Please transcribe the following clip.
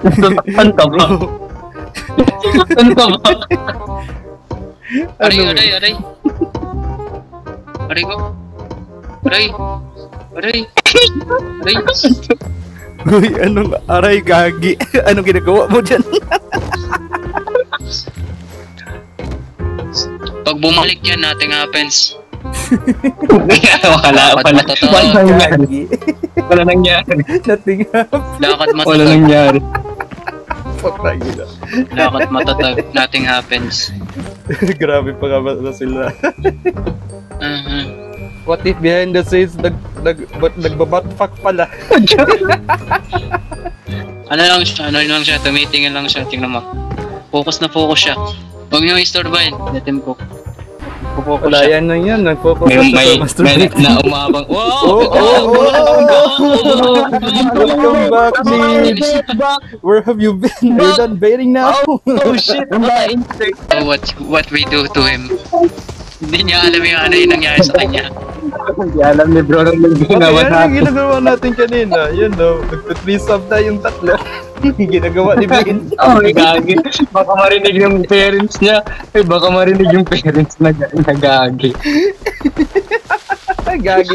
Nasasaktan ka ba? Nasasaktan ka ba? Aray, aray, aray. Aray ko. Aray. Aray. Aray. Uy, anong aray gagi? Anong ginagawa mo dyan? Pag bumalik yan, nothing happens. Wala Gagi. Wala nangyari. Nothing happened. Lakad Wala matatag. nangyari. Patay na. Lakad matatag. Nothing happens. Grabe pa nga ba sila? Mhm. What if behind the scenes nagbabatfuck pala? Ano lang siya, tumitingin lang siya, tingnan mo. Focus na focus siya. Huwag niyo istorbahin, datim ko. Focus Wala siya. yan na yan, nag-focus May sa master. na umabang. Oh, welcome back, Lee. Where have you been? You're done baiting now. Oh shit! What we do to him. Hindi niya alam yung ano yung nangyari sa kanya. Hindi alam ni bro nang ginawa Yan ang natin. ginagawa natin kanina. Yun no, nagtutrisap na yung tatlo. Ginagawa ni Vin. Oh, gagi. Baka marinig yung parents niya. Eh, baka marinig yung parents na gagi. Gagi.